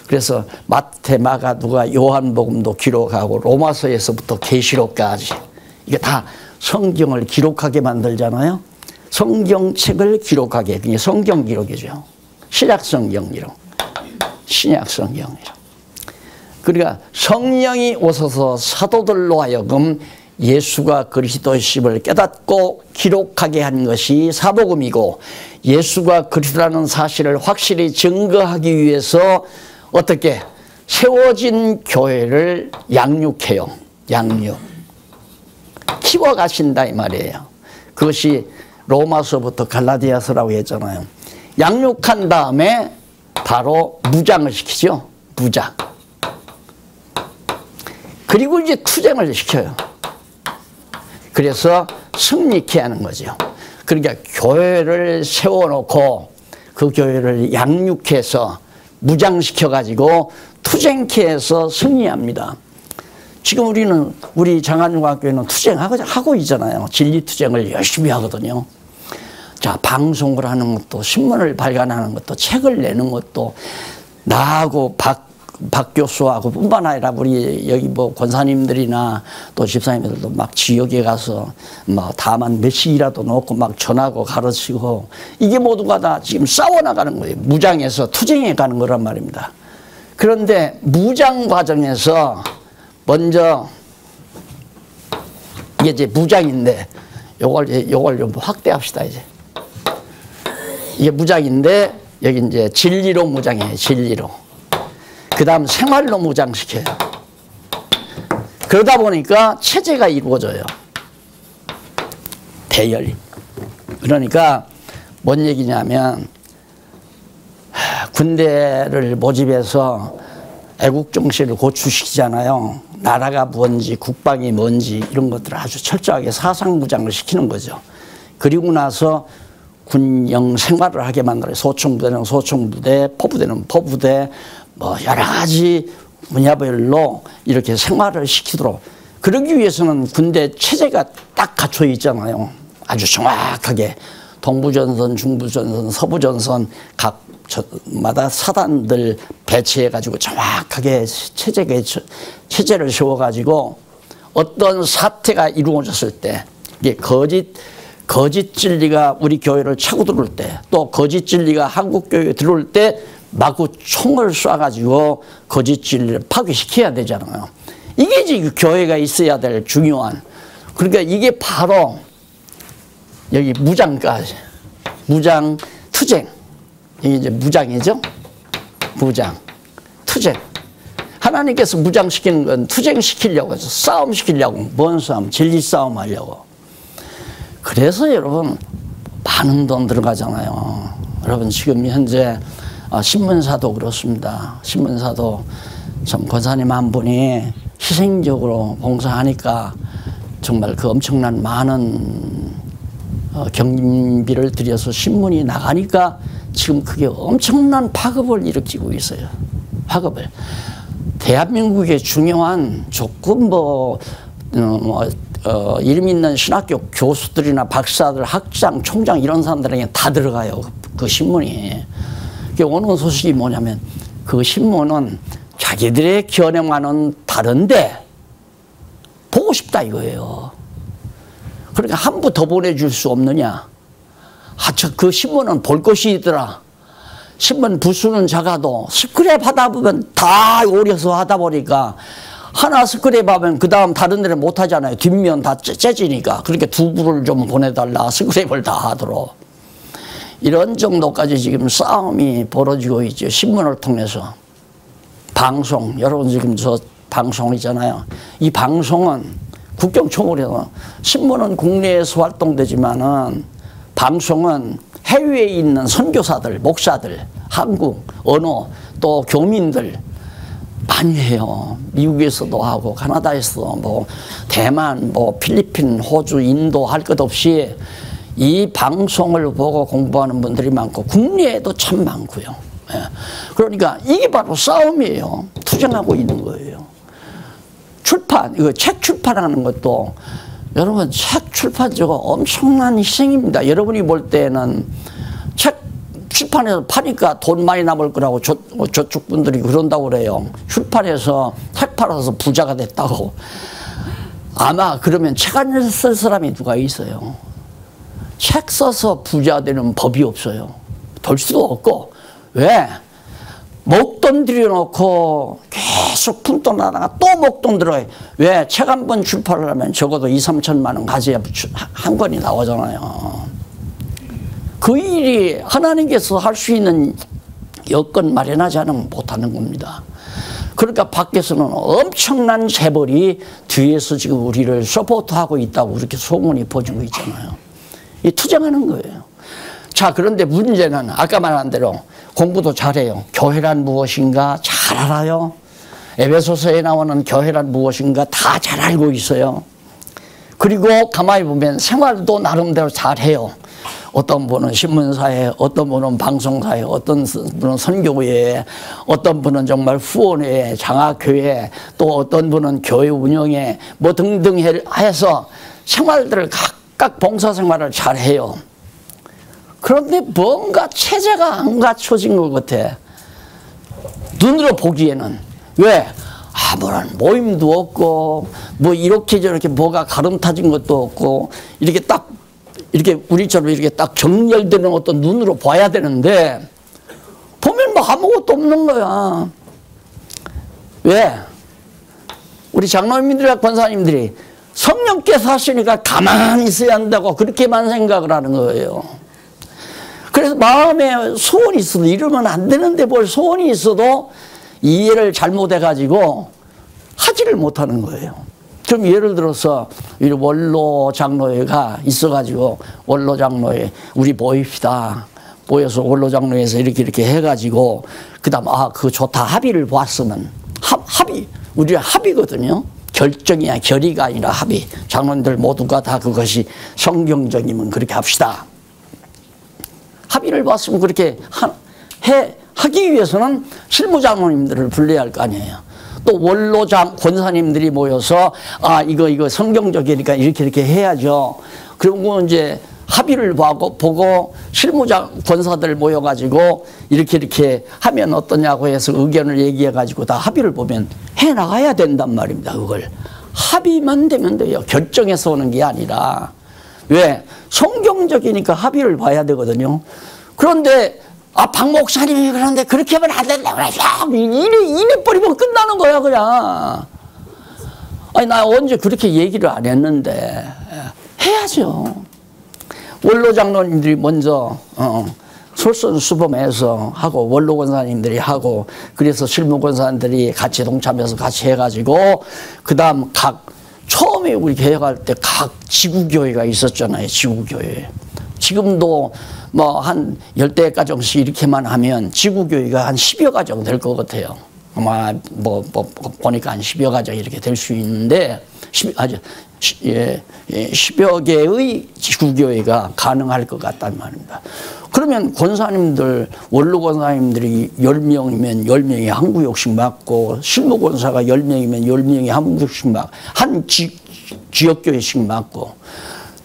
Speaker 1: 그래서 마태, 마가, 누가, 요한복음도 기록하고 로마서에서부터 계시록까지 이게 다 성경을 기록하게 만들잖아요. 성경책을 기록하게, 그게 성경 기록이죠. 신약 성경 기록, 신약 성경 기록. 그러니까 성령이 오셔서 사도들로 하여금 예수가 그리스도이심을 깨닫고 기록하게 한 것이 사복음이고, 예수가 그리스도라는 사실을 확실히 증거하기 위해서 어떻게 세워진 교회를 양육해요. 양육. 키워가신다 이 말이에요. 그것이 로마서부터 갈라디아서라고 했잖아요. 양육한 다음에 바로 무장을 시키죠. 무장. 그리고 이제 투쟁을 시켜요. 그래서 승리케 하는 거죠. 그러니까 교회를 세워놓고 그 교회를 양육해서 무장시켜가지고 투쟁케 해서 승리합니다. 지금 우리 장안중학교에는 투쟁하고 있잖아요. 진리투쟁을 열심히 하거든요. 자, 방송을 하는 것도, 신문을 발간하는 것도, 책을 내는 것도, 나하고 박 교수하고 뿐만 아니라 우리 여기 뭐 권사님들이나 또 집사님들도 막 지역에 가서 뭐 다만 몇 시라도 놓고 막 전하고 가르치고, 이게 모두가 다 지금 싸워나가는 거예요. 무장해서 투쟁해 가는 거란 말입니다. 그런데 무장 과정에서 먼저 이게 이제 무장인데 요걸 좀 확대합시다. 이제 이게 무장인데 여기 이제 진리로 무장해요. 진리로. 그 다음 생활로 무장시켜요. 그러다 보니까 체제가 이루어져요. 대열이. 그러니까 뭔 얘기냐면 군대를 모집해서 애국정신을 고취시키잖아요. 나라가 뭔지 국방이 뭔지 이런 것들을 아주 철저하게 사상무장을 시키는 거죠. 그리고 나서 군영 생활을 하게 만들어요. 소총부대는 소총부대, 포부대는 포부대, 뭐 여러 가지 분야별로 이렇게 생활을 시키도록. 그러기 위해서는 군대 체제가 딱 갖춰 있잖아요. 아주 정확하게 동부전선, 중부전선, 서부전선 각마다 사단들 배치해가지고 정확하게 체제를 세워가지고 어떤 사태가 이루어졌을 때, 이게 거짓 진리가 우리 교회를 차고 들어올 때, 또 거짓 진리가 한국 교회에 들어올 때 마구 총을 쏴가지고 거짓 진리를 파괴시켜야 되잖아요. 이게 지금 교회가 있어야 될 중요한. 그러니까 이게 바로 여기 무장까지. 무장, 투쟁. 이게 이제 무장이죠? 무장, 투쟁. 하나님께서 무장시키는 건 투쟁시키려고 해서 싸움시키려고. 뭔 싸움? 진리 싸움 하려고. 그래서 여러분 많은 돈 들어가잖아요. 여러분 지금 현재 신문사도 그렇습니다. 신문사도 참 권사님 한 분이 희생적으로 봉사하니까 정말 그 엄청난 많은 경비를 들여서 신문이 나가니까 지금 그게 엄청난 파급을 일으키고 있어요. 파급을. 대한민국의 중요한 조금 이름 있는 신학교 교수들이나 박사들, 학장, 총장 이런 사람들에게 다 들어가요. 그 신문이. 오는 소식이 뭐냐면 그 신문은 자기들의 견해와는 다른데 보고 싶다 이거예요. 그러니까 한 부 더 보내줄 수 없느냐. 그 신문은 볼 것이 있더라. 신문 부수는 작아도 스크랩 하다 보면 다 오려서 하다 보니까 하나 스크랩 하면 그 다음 다른 데는 못 하잖아요. 뒷면 다 째지니까. 그렇게 두부를 좀 보내달라. 스크랩을 다 하도록. 이런 정도까지 지금 싸움이 벌어지고 있죠. 신문을 통해서. 방송, 여러분 지금 저 방송이잖아요. 이 방송은 국경총으로 신문은 국내에서 활동되지만은 방송은 해외에 있는 선교사들, 목사들, 한국, 언어, 또 교민들 많이 해요. 미국에서도 하고 카나다에서도 뭐 대만, 뭐 필리핀, 호주, 인도 할 것 없이 이 방송을 보고 공부하는 분들이 많고 국내에도 참 많고요. 예. 그러니까 이게 바로 싸움이에요. 투쟁하고 있는 거예요. 출판, 이거 책 출판하는 것도 여러분 책 출판 저거 엄청난 희생입니다. 여러분이 볼 때는 책 출판해서 파니까 돈 많이 남을 거라고 저쪽 분들이 그런다고 그래요. 출판해서 책 팔아서 부자가 됐다고. 아마 그러면 책 안 쓸 사람이 누가 있어요. 책 써서 부자 되는 법이 없어요. 될 수도 없고. 왜? 목돈 들여놓고 계속 푼돈 하다가 또 목돈 들어요. 왜? 책 한 번 출판을 하면 적어도 2, 3천만 원 가져야 한 권이 나오잖아요. 그 일이 하나님께서 할 수 있는 여건 마련하지 않으면 못하는 겁니다. 그러니까 밖에서는 엄청난 재벌이 뒤에서 지금 우리를 서포트하고 있다고 그렇게 소문이 퍼지고 있잖아요. 이 투쟁하는 거예요. 자, 그런데 문제는 아까 말한 대로 공부도 잘해요. 교회란 무엇인가 잘 알아요. 에베소서에 나오는 교회란 무엇인가 다 잘 알고 있어요. 그리고 가만히 보면 생활도 나름대로 잘해요. 어떤 분은 신문사에, 어떤 분은 방송사에, 어떤 분은 선교회에, 어떤 분은 정말 후원회에, 장학교회에, 또 어떤 분은 교회 운영에 뭐 등등 해서 생활들을 각각 봉사생활을 잘해요. 그런데 뭔가 체제가 안 갖춰진 것 같아. 눈으로 보기에는. 왜? 아무런 모임도 없고 뭐 이렇게 저렇게 뭐가 가름타진 것도 없고 이렇게 딱 이렇게 우리처럼 이렇게 딱 정렬되는 어떤 눈으로 봐야 되는데 보면 뭐 아무것도 없는 거야. 왜? 우리 장로님들과 권사님들이 성령께서 하시니까 가만히 있어야 한다고 그렇게만 생각을 하는 거예요. 그래서 마음에 소원이 있어도 이러면 안 되는데 뭘 소원이 있어도 이해를 잘못해가지고 하지를 못하는 거예요. 그럼 예를 들어서 원로 장로회가 있어가지고 원로 장로회 우리 모입시다. 모여서 원로 장로회에서 이렇게 해가지고 그다음 그거 좋다 합의를 보았으면 합의 우리 합의거든요. 결정이야 결의가 아니라 합의. 장로님들 모두가 다 그것이 성경적이면 그렇게 합시다. 합의를 봤으면 그렇게 하기 위해서는 실무장로님들을 불러야 할 거 아니에요. 또 원로장 권사님들이 모여서 이거 성경적이니까 이렇게 해야죠. 그리고 이제 합의를 보고 실무장 권사들 모여가지고 이렇게 하면 어떠냐고 해서 의견을 얘기해가지고 다 합의를 보면 해 나가야 된단 말입니다. 그걸 합의만 되면 돼요. 결정해서 오는 게 아니라. 왜? 성경적이니까 합의를 봐야 되거든요. 그런데 박 목사님이 그런데 그렇게 하면 안 된다고 그래. 이래 버리면 끝나는 거야 그냥. 아니 나 언제 그렇게 얘기를 안 했는데 해야죠. 원로 장로님들이 먼저 솔선수범해서 하고 원로 권사님들이 하고 그래서 실무 권사님들이 같이 동참해서 같이 해가지고 그다음 처음에 우리 개혁할 때 각 지구교회가 있었잖아요. 지구교회. 지금도 뭐 한 10대 가정씩 이렇게만 하면 지구교회가 한 10여 가정 될 것 같아요. 아마 뭐 보니까 한 10여 가정 이렇게 될 수 있는데 10여 개의 지구교회가 가능할 것 같단 말입니다. 그러면 권사님들, 원로 권사님들이 10명이면 10명이 한 구역씩 맡고 실무 권사가 10명이면 10명이 한 구역씩 한 지역교회씩 맡고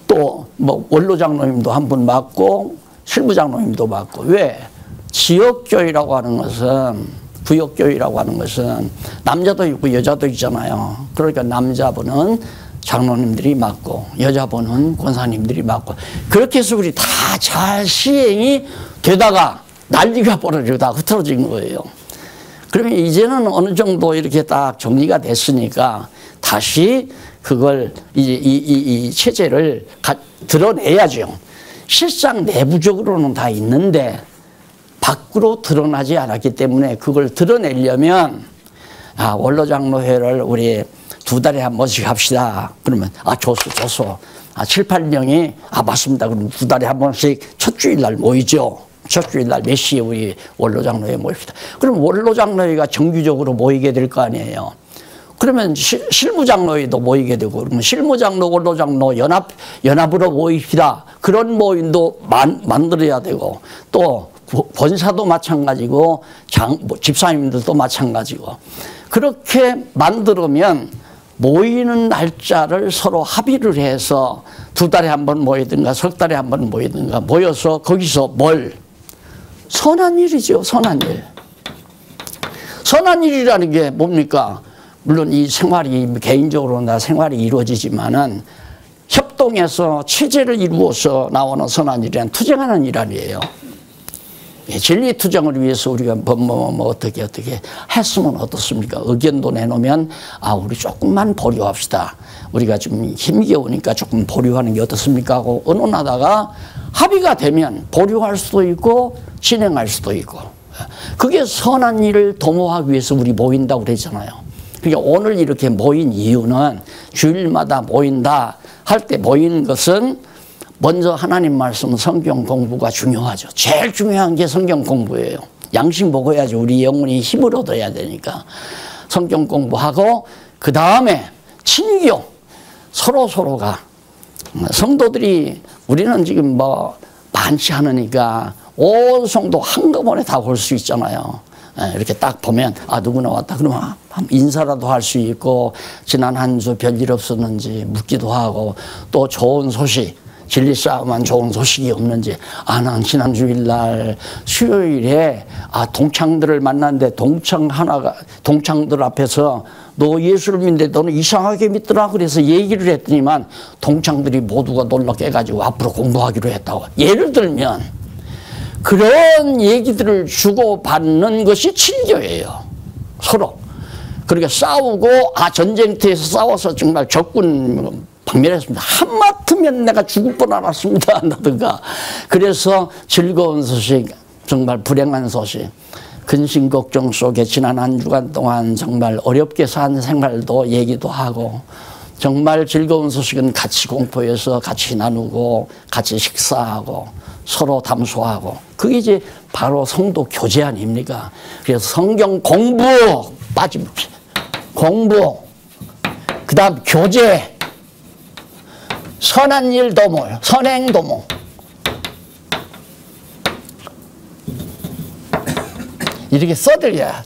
Speaker 1: 또 뭐 원로 장로님도 한 분 맡고 실무 장로님도 맡고. 왜? 지역교회라고 하는 것은 구역교회라고 하는 것은 남자도 있고 여자도 있잖아요. 그러니까 남자분은 장로님들이 맡고 여자분은 권사님들이 맡고 그렇게 해서 우리 다 잘 시행이 되다가 난리가 벌어지다 흐트러진 거예요. 그러면 이제는 어느 정도 이렇게 딱 정리가 됐으니까 다시 그걸 이 체제를 드러내야죠. 실상 내부적으로는 다 있는데 밖으로 드러나지 않았기 때문에 그걸 드러내려면 원로장로회를 우리 2달에 한 번씩 합시다. 그러면 좋소. 7, 8명이 맞습니다. 그럼 2달에 한 번씩 첫 주일날 모이죠. 첫 주일날 몇 시에 우리 원로장로회 모입시다. 그럼 원로장로회가 정규적으로 모이게 될 거 아니에요. 그러면 실무장로회도 모이게 되고, 그러면 실무장로, 원로장로 연합으로 모입시다. 그런 모임도 만들어야 되고, 또 권사도 마찬가지고, 집사님들도 마찬가지고, 그렇게 만들면 모이는 날짜를 서로 합의를 해서 2달에 한 번 모이든가 석 달에 한 번 모이든가 모여서 거기서 선한 일이죠. 선한 일. 선한 일이라는 게 뭡니까? 물론 이 생활이 개인적으로 생활이 이루어지지만은 협동해서 체제를 이루어서 나오는 선한 일이란 투쟁하는 일 아니에요. 진리 투쟁을 위해서 우리가 어떻게 했으면 어떻습니까? 의견도 내놓으면 우리 조금만 보류합시다. 우리가 좀 힘겨우니까 조금 보류하는 게 어떻습니까? 하고 의논하다가 합의가 되면 보류할 수도 있고 진행할 수도 있고, 그게 선한 일을 도모하기 위해서 우리 모인다고 그랬잖아요. 그러니까 오늘 이렇게 모인 이유는 주일마다 모인다 할 때 모이는 것은 먼저 하나님 말씀 성경 공부가 중요하죠. 제일 중요한 게 성경 공부예요. 양식 먹어야지 우리 영혼이 힘을 얻어야 되니까 성경 공부하고, 그 다음에 친교, 서로가 성도들이 우리는 지금 많지 않으니까 온 성도 한꺼번에 다 볼 수 있잖아요. 이렇게 딱 보면 누구나 왔다 그러면 인사라도 할 수 있고, 지난 한 주 별일 없었는지 묻기도 하고, 또 좋은 소식, 진리 싸움한 좋은 소식이 없는지, 난 지난 주일날 수요일에 동창들을 만났는데 동창들 앞에서 너 예수를 믿는데 너는 이상하게 믿더라. 그래서 얘기를 했더니만 동창들이 모두가 놀라 깨가지고 앞으로 공부하기로 했다고. 예를 들면 그런 얘기들을 주고받는 것이 친교예요. 서로. 그러니까 싸우고 전쟁터에서 싸워서 정말 적군 박멸했습니다. 한마트면 내가 죽을 뻔 알았습니다. 한다든가. 그래서 즐거운 소식, 정말 불행한 소식, 근심 걱정 속에 지난 한 주간 동안 정말 어렵게 산 생활도 얘기도 하고, 정말 즐거운 소식은 같이 공포해서 같이 나누고 같이 식사하고 서로 담소하고, 그게 이제 바로 성도 교제 아닙니까? 그래서 성경 공부 빠짐없이 공부, 그 다음 교제, 선한 일 도모, 선행 도모. 이렇게 써드려야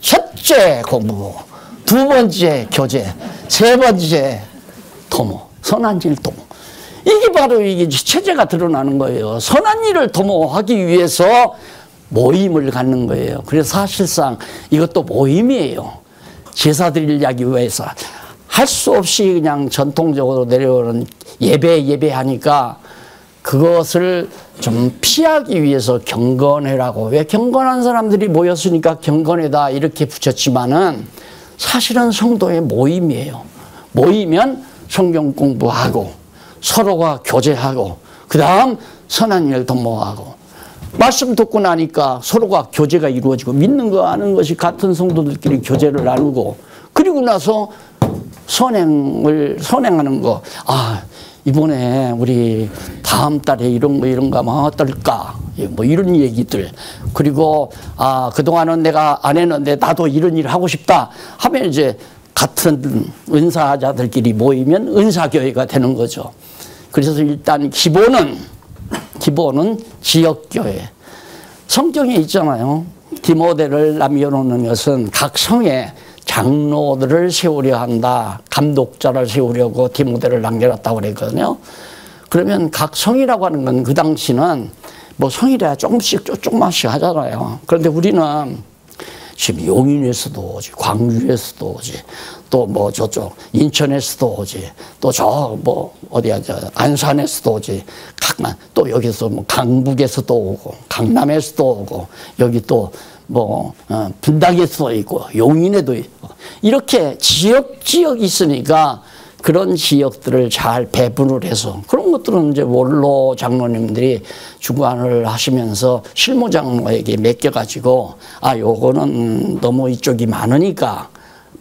Speaker 1: 첫째 공부, 두 번째 교제, 세 번째 도모, 선한 일 도모. 이게 바로 이게 체제가 드러나는 거예요. 선한 일을 도모하기 위해서 모임을 갖는 거예요. 그래서 사실상 이것도 모임이에요. 제사 드리려기 위해서. 할 수 없이 그냥 전통적으로 내려오는 예배하니까 그것을 좀 피하기 위해서 경건회라고, 왜 경건한 사람들이 모였으니까 경건회다 이렇게 붙였지만은 사실은 성도의 모임이에요. 모이면 성경 공부하고 서로가 교제하고, 그 다음 선한 일 도모하고, 말씀 듣고 나니까 서로가 교제가 이루어지고, 믿는 거 아는 것이 같은 성도들끼리 교제를 나누고, 그리고 나서 선행하는 거. 이번에 우리 다음 달에 이런 거 하면 어떨까? 이런 얘기들. 그리고 그동안은 내가 안 했는데 나도 이런 일 하고 싶다 하면 이제 같은 은사자들끼리 모이면 은사교회가 되는 거죠. 그래서 일단 기본은 지역교회. 성경에 있잖아요. 디모데를 남겨놓는 것은 각 성에 장로들을 세우려 한다. 감독자를 세우려고 디모데를 남겨놨다고 그랬거든요. 그러면 각 성이라고 하는 건 그 당시는 성이라 조금씩 하잖아요. 그런데 우리는 지금 용인에서도 오지, 광주에서도 오지, 또 저쪽 인천에서도 오지, 또 안산에서도 오지, 또 여기서 강북에서도 오고, 강남에서도 오고, 여기 또 분당에도 있고 용인에도 있고 이렇게 지역이 있으니까 그런 지역들을 잘 배분을 해서 그런 것들은 이제 원로 장로님들이 주관을 하시면서 실무 장로에게 맡겨가지고 요거는 너무 이쪽이 많으니까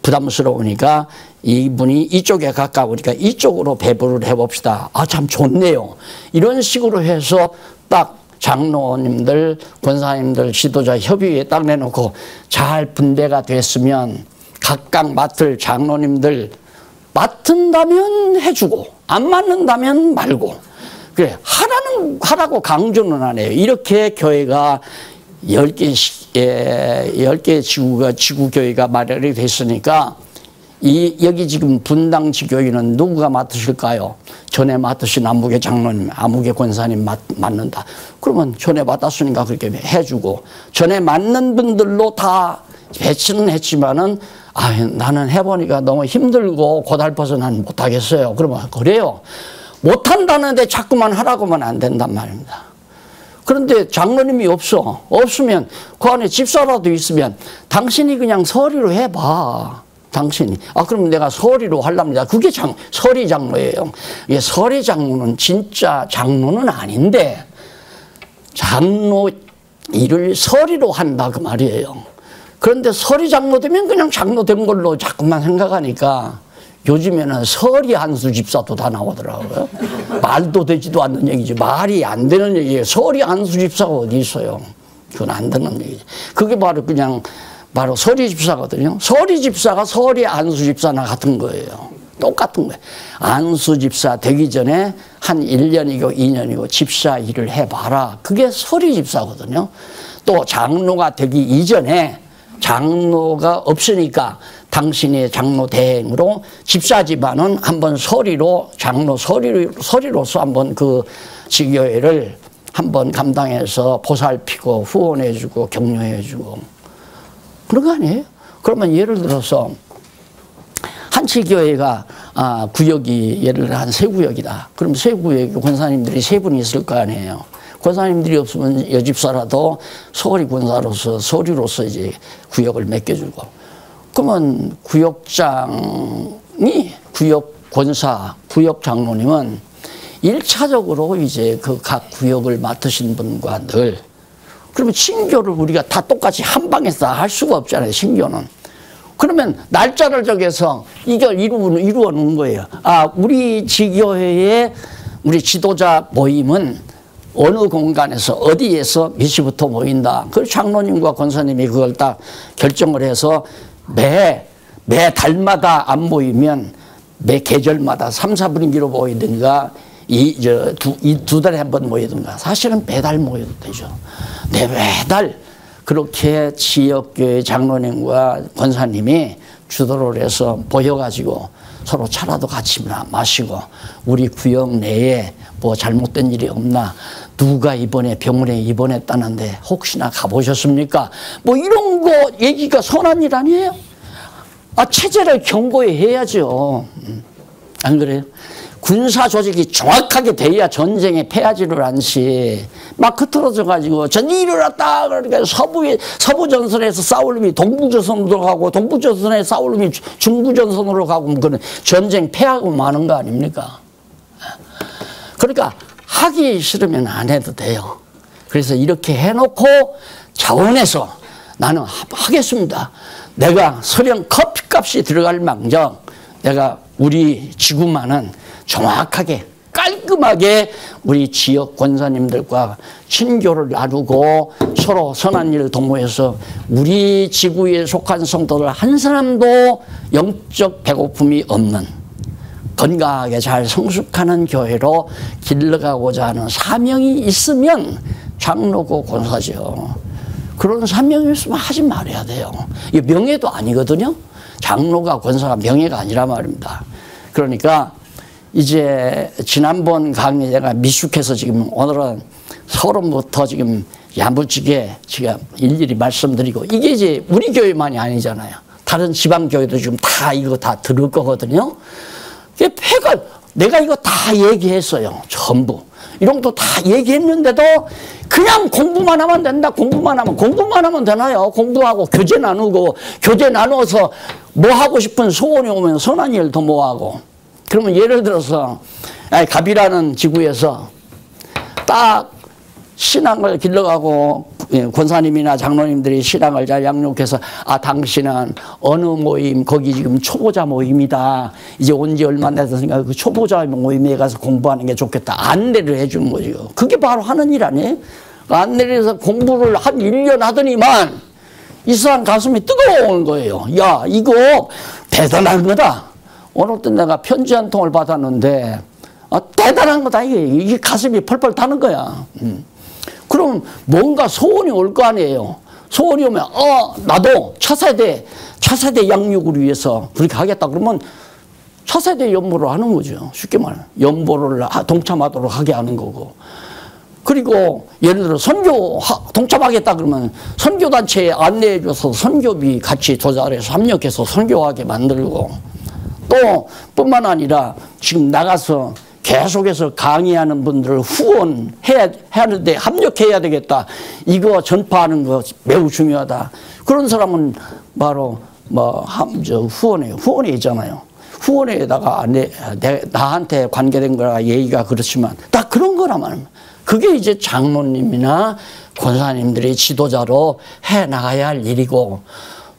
Speaker 1: 부담스러우니까 이분이 이쪽에 가까우니까 이쪽으로 배분을 해봅시다. 참 좋네요. 이런 식으로 해서 딱 장로님들, 권사님들, 지도자 협의회에 딱 내놓고 잘 분배가 됐으면 각각 맡을 장로님들 맡은다면 해주고 안 맡는다면 말고 그래 하라고 강조는 안 해요. 이렇게 교회가 10개 지구교회가 마련이 됐으니까 여기 지금 분당 지교회는 누구가 맡으실까요? 전에 맡으신 아무개 장로님, 아무개 권사님 맡는다. 그러면 전에 맡았으니까 그렇게 해주고 전에 맡는 분들로 다 배치는 했지만은 나는 해보니까 너무 힘들고 고달퍼서 난 못하겠어요. 그러면 그래요. 못한다는데 자꾸만 하라고만 안 된단 말입니다. 그런데 장로님이 없으면 그 안에 집사라도 있으면 당신이 그냥 서리로 해봐. 당신이. 그럼 내가 서리로 하랍니다. 그게 서리 장로예요. 서리 장로는 진짜 장로는 아닌데 장로 일을 서리로 한다 그 말이에요. 그런데 서리 장로 되면 그냥 장로 된 걸로 자꾸만 생각하니까 요즘에는 서리 안수 집사도 다 나오더라고요. 말도 되지도 않는 얘기지. 말이 안 되는 얘기예요. 서리 안수 집사가 어디 있어요. 그건 안 되는 얘기지. 그게 바로 서리 집사거든요. 서리 집사가 서리 안수 집사나 같은 거예요. 똑같은 거예요. 안수 집사 되기 전에 한 1년이고 2년이고 집사 일을 해봐라. 그게 서리 집사거든요. 또 장로가 되기 이전에 장로가 없으니까 당신의 장로 대행으로 집사 집안은 한번 서리로서 한번 그 지교회를 한번 감당해서 보살피고 후원해주고 격려해주고 그런 거 아니에요? 그러면 예를 들어서 한 지교회가 구역이 예를 들어 한 세 구역이다. 그럼 세 구역에 권사님들이 세 분이 있을 거 아니에요. 권사님들이 없으면 여집사라도 서리 권사로서 서리로서 이제 구역을 맡겨주고 그러면 구역장이 구역 권사, 구역 장로님은 1차적으로 이제 그 각 구역을 맡으신 분과 늘 그러면 신교를 우리가 다 똑같이 한 방에서 할 수가 없잖아요. 신교는. 그러면 날짜를 정해서 이걸 이루어 놓은 거예요. 우리 지교회의 우리 지도자 모임은 어느 공간에서 어디에서 몇 시부터 모인다. 그 장로님과 권사님이 그걸 딱 결정을 해서 매 달마다 안 모이면 매 계절마다 3, 4분기로 모이든가 두 달에 한 번 모이든가 사실은 매달 모여도 되죠. 매달 그렇게 지역교회 장로님과 권사님이 주도를 해서 모여가지고 서로 차라도 같이 마시고 우리 구역 내에 뭐 잘못된 일이 없나 누가 이번에 병원에 입원했다는데 혹시나 가보셨습니까? 뭐 이런 거 얘기가 선한 일 아니에요? 체제를 경고해야죠. 안 그래요? 군사 조직이 정확하게 돼야 전쟁에 패하지를 않지. 막 흐트러져 가지고 전쟁이 일어났다 그러니까 서부 전선에서 싸울 놈이 동부전선으로 가고 동부전선에 싸울 놈이 중부전선으로 가고 그는 전쟁 패하고 마는 거 아닙니까? 그러니까 하기 싫으면 안 해도 돼요. 그래서 이렇게 해놓고 자원해서 나는 하겠습니다. 내가 설령 커피값이 들어갈 망정 내가 우리 지구만은 정확하게 깔끔하게 우리 지역 권사님들과 친교를 나누고 서로 선한 일을 도모해서 우리 지구에 속한 성도들 한 사람도 영적 배고픔이 없는 건강하게 잘 성숙하는 교회로 길러가고자 하는 사명이 있으면 장로고 권사죠. 그런 사명이 있으면 하지 말아야 돼요. 이게 명예도 아니거든요. 장로가 권사가 명예가 아니라 말입니다. 그러니까 이제 지난번 강의 제가 미숙해서 지금 오늘은 서론부터 지금 야무지게 제가 일일이 말씀드리고 이게 이제 우리 교회만이 아니잖아요. 다른 지방교회도 지금 다 이거 다 들을 거거든요. 내가 이거 다 얘기했어요. 전부. 이런 것도 다 얘기했는데도 그냥 공부만 하면 된다. 공부만 하면 되나요? 공부하고 교재 나누고, 교재 나눠서 뭐 하고 싶은 소원이 오면 선한 일 더 뭐 하고. 그러면 예를 들어서 갑이라는 지구에서 딱 신앙을 길러가고 권사님이나 장로님들이 신앙을 잘 양육해서 당신은 어느 모임, 거기 지금 초보자 모임이다. 이제 온 지 얼마 안 됐으니까 그 초보자 모임에 가서 공부하는 게 좋겠다. 안내를 해주는 거죠. 그게 바로 하는 일 아니에요? 안내를 해서 공부를 한 1년 하더니만 이 사람 가슴이 뜨거운 거예요. 야, 이거 대단한 거다. 어느 때 내가 편지 한 통을 받았는데 대단한 거다. 이게 가슴이 펄펄 타는 거야. 그럼 뭔가 소원이 올 거 아니에요. 소원이 오면 나도 차세대 양육을 위해서 그렇게 하겠다. 그러면 차세대 연보를 하는 거죠. 쉽게 말하면 연보를 동참하도록 하게 하는 거고. 그리고 예를 들어 선교 동참하겠다 그러면 선교단체에 안내해줘서 선교비 같이 조달해서 협력해서 선교하게 만들고, 또 뿐만 아니라 지금 나가서 계속해서 강의하는 분들을 후원해야 하는데 합력해야 되겠다. 이거 전파하는 거 매우 중요하다. 그런 사람은 바로 후원회 있잖아요. 후원회에다가 나한테 관계된 거라 얘기가 그렇지만 딱 그런 거라면 그게 이제 장로님이나 권사님들이 지도자로 해 나가야 할 일이고,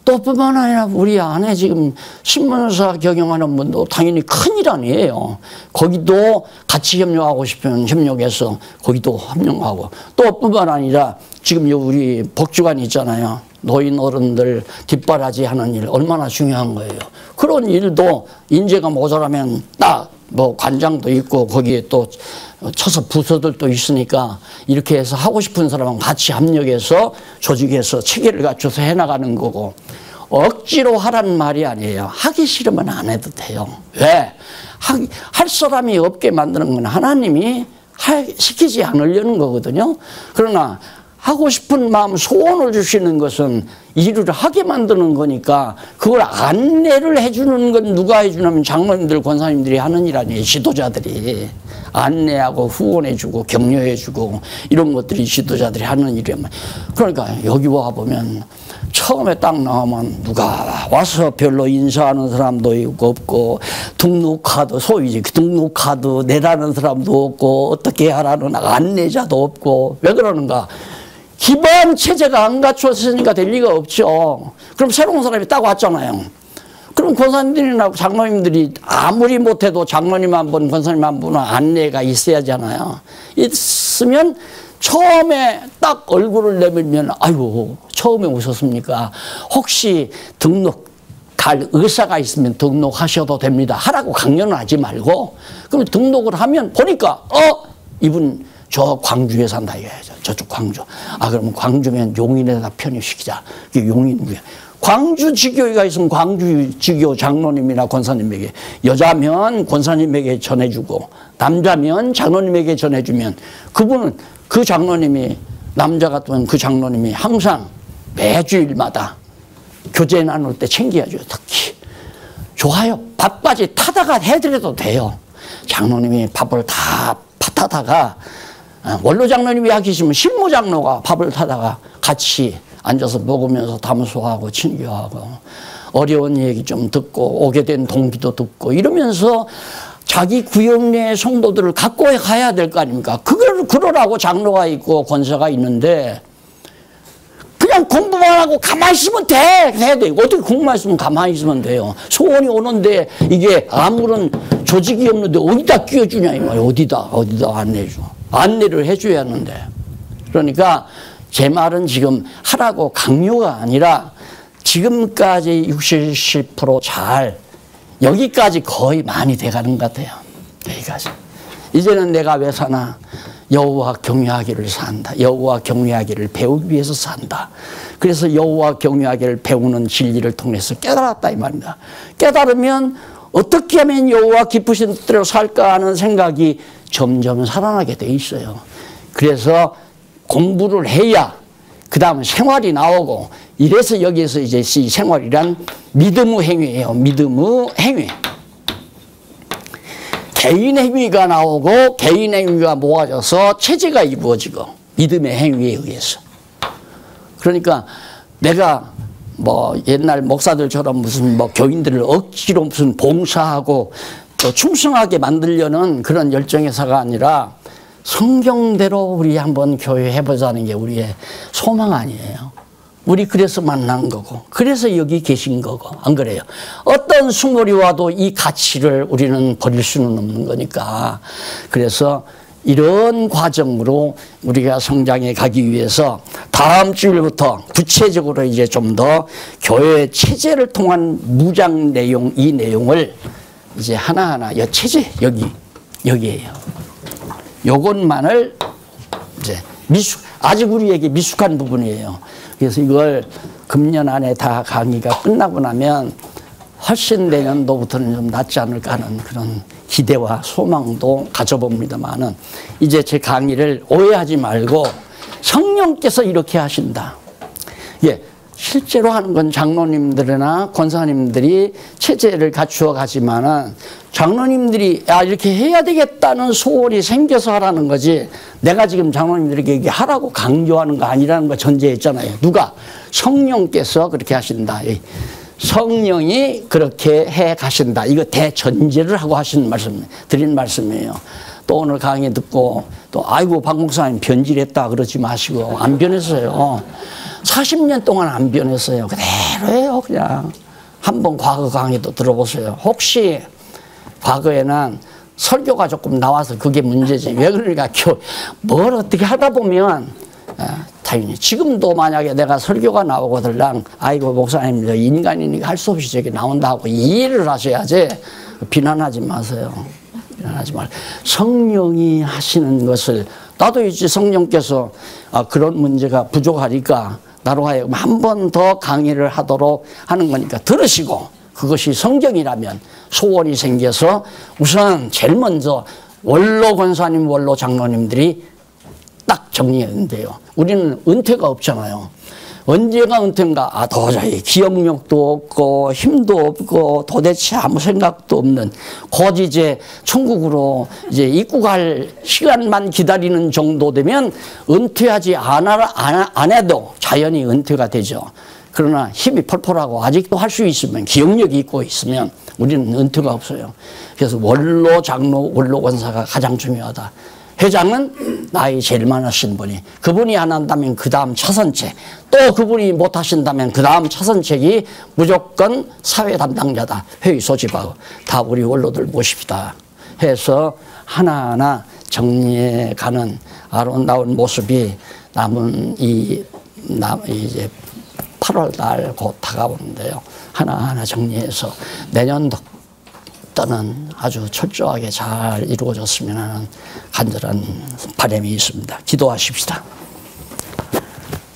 Speaker 1: 또 뿐만 아니라 우리 안에 지금 신문사 경영하는 분도 당연히 큰일 아니에요. 거기도 같이 협력하고 싶으면 협력해서 거기도 협력하고, 또 뿐만 아니라 지금 우리 복지관 있잖아요. 노인 어른들 뒷바라지 하는 일 얼마나 중요한 거예요. 그런 일도 인재가 모자라면 딱 관장도 있고 거기에 또 쳐서 부서들도 있으니까 이렇게 해서 하고 싶은 사람은 같이 합력해서 조직해서 체계를 갖춰서 해나가는 거고, 억지로 하라는 말이 아니에요. 하기 싫으면 안 해도 돼요. 왜? 할 사람이 없게 만드는 건 하나님이 시키지 않으려는 거거든요. 그러나 하고 싶은 마음, 소원을 주시는 것은 일을 하게 만드는 거니까 그걸 안내를 해주는 건 누가 해주냐면 장로님들, 권사님들이 하는 일 아니에요. 지도자들이 안내하고 후원해주고 격려해주고 이런 것들이 지도자들이 하는 일이에요. 그러니까 여기 와보면 처음에 딱 나오면 누가 와서 별로 인사하는 사람도 없고, 등록카드, 소위 등록카드 내라는 사람도 없고, 어떻게 하라는 안내자도 없고. 왜 그러는가? 기본 체제가 안 갖춰졌으니까 될 리가 없죠. 그럼 새로운 사람이 딱 왔잖아요. 그럼 권사님들이나 장로님들이 아무리 못해도 장로님 한 분, 권사님 한 분은 안내가 있어야잖아요. 있으면 처음에 딱 얼굴을 내밀면 아이고 처음에 오셨습니까? 혹시 등록 갈 의사가 있으면 등록하셔도 됩니다. 하라고 강요는 하지 말고, 그럼 등록을 하면 보니까 이분 저 광주에 산다 이거야죠. 저쪽 광주. 그러면 광주면 용인에다 편입시키자. 용인. 광주 지교회가 있으면 광주 지교 장로님이나 권사님에게, 여자면 권사님에게 전해주고 남자면 장로님에게 전해주면 그분은 그 장로님이, 남자 같으면 그 장로님이 항상 매주일마다 교제 나눌 때 챙겨야죠. 특히 좋아요. 밥까지 타다가 해드려도 돼요. 장로님이 밥을 다 타다가 원로 장로님이 하기 싫으면 실무 장로가 밥을 타다가 같이 앉아서 먹으면서 담소하고 친교하고 어려운 얘기 좀 듣고 오게 된 동기도 듣고 이러면서 자기 구역 내 성도들을 갖고 가야 될 거 아닙니까? 그걸 그러라고 장로가 있고 권사가 있는데 그냥 공부만 하고 가만히 있으면 돼. 해야 돼. 어떻게 공부만 있으면 가만히 있으면 돼요. 소원이 오는데 이게 아무런 조직이 없는데 어디다 끼워주냐 이 말이에요. 어디다 안내줘. 안내를 해줘야 하는데. 그러니까 제 말은 지금 하라고 강요가 아니라 지금까지 60, 70% 잘 여기까지 거의 많이 돼가는 것 같아요. 여기까지. 이제는 내가 왜 사나? 여호와 경외하기를 산다. 여호와 경외하기를 배우기 위해서 산다. 그래서 여호와 경외하기를 배우는 진리를 통해서 깨달았다 이 말입니다. 깨달으면 어떻게 하면 여호와 기쁘신 뜻대로 살까 하는 생각이 점점 살아나게 돼 있어요. 그래서 공부를 해야 그 다음 생활이 나오고, 이래서 여기에서 이제 이 생활이란 믿음의 행위예요. 믿음의 행위. 개인의 행위가 나오고 개인의 행위가 모아져서 체제가 이루어지고 믿음의 행위에 의해서. 그러니까 내가 뭐 옛날 목사들처럼 무슨 뭐 교인들을 억지로 무슨 봉사하고 또 충성하게 만들려는 그런 열정의사가 아니라 성경대로 우리 한번 교회 해보자는 게 우리의 소망 아니에요. 우리 그래서 만난 거고 그래서 여기 계신 거고 안 그래요? 어떤 수모리 와도 이 가치를 우리는 버릴 수는 없는 거니까. 그래서 이런 과정으로 우리가 성장해 가기 위해서 다음 주일부터 구체적으로 이제 좀 더 교회 체제를 통한 무장 내용, 이 내용을 이제 하나하나 체제 여기에요. 요것만을 이제 아직 우리에게 미숙한 부분이에요. 그래서 이걸 금년 안에 다 강의가 끝나고 나면 훨씬 내년도부터는 좀 낫지 않을까 하는 그런 기대와 소망도 가져봅니다만은 이제 제 강의를 오해하지 말고 성령께서 이렇게 하신다. 예, 실제로 하는 건 장로님들이나 권사님들이 체제를 갖추어 가지만은 장로님들이 이렇게 해야 되겠다는 소원이 생겨서 하라는 거지 내가 지금 장로님들에게 얘기 하라고 강조하는 거 아니라는 거 전제했잖아요. 누가? 성령께서 그렇게 하신다. 성령이 그렇게 해 가신다. 이거 대전제를 하고 하신 말씀, 드린 말씀이에요. 또 오늘 강의 듣고 또 아이고 박 목사님 변질했다 그러지 마시고 안 변했어요. 40년 동안 안 변했어요. 그대로예요. 그냥 한번 과거 강의도 들어보세요. 혹시 과거에는 설교가 조금 나와서 그게 문제지. 왜 그러니까 뭘 어떻게 하다 보면 당연히 지금도 만약에 내가 설교가 나오거들랑 아이고 목사님 인간이니까 할 수 없이 저기 나온다고 이해를 하셔야지. 비난하지 마세요. 비난하지 말고 성령이 하시는 것을 나도 이제 성령께서 그런 문제가 부족하니까 나로 하여금 한 번 더 강의를 하도록 하는 거니까 들으시고 그것이 성경이라면 소원이 생겨서 우선 제일 먼저 원로 권사님 원로 장로님들이 딱 정리했는데요. 우리는 은퇴가 없잖아요. 언제가 은퇴인가? 도저히 기억력도 없고 힘도 없고 도대체 아무 생각도 없는 곧 이제 천국으로 이제 입국할 시간만 기다리는 정도 되면 은퇴하지 안 해도 자연히 은퇴가 되죠. 그러나 힘이 펄펄하고 아직도 할 수 있으면 기억력이 있고 있으면 우리는 은퇴가 없어요. 그래서 원로 장로 원로 권사가 가장 중요하다. 회장은 나이 제일 많으신 분이 그분이 안 한다면 그 다음 차선책 또 그분이 못 하신다면 그 다음 차선책이 무조건 사회 담당자다. 회의 소집하고 다 우리 원로들 모십시다 해서 하나하나 정리해가는 아름다운 모습이 남은 이제 8월 달 곧 다가오는데요. 하나하나 정리해서 내년도 는 아주 철저하게 잘 이루어졌으면 하는 간절한 바람이 있습니다. 기도하십시다.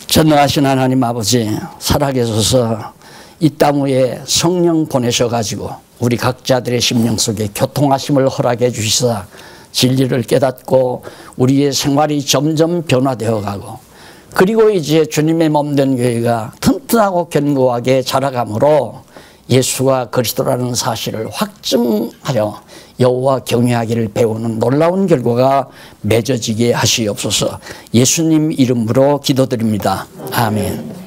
Speaker 1: 전능하신 하나님 아버지 살아계셔서 이 땅 위에 성령 보내셔가지고 우리 각자들의 심령 속에 교통하심을 허락해 주시사 진리를 깨닫고 우리의 생활이 점점 변화되어 가고 그리고 이제 주님의 몸된 교회가 튼튼하고 견고하게 자라가므로 예수가 그리스도라는 사실을 확증하여 여호와 경외하기를 배우는 놀라운 결과가 맺어지게 하시옵소서. 예수님 이름으로 기도드립니다. 아멘.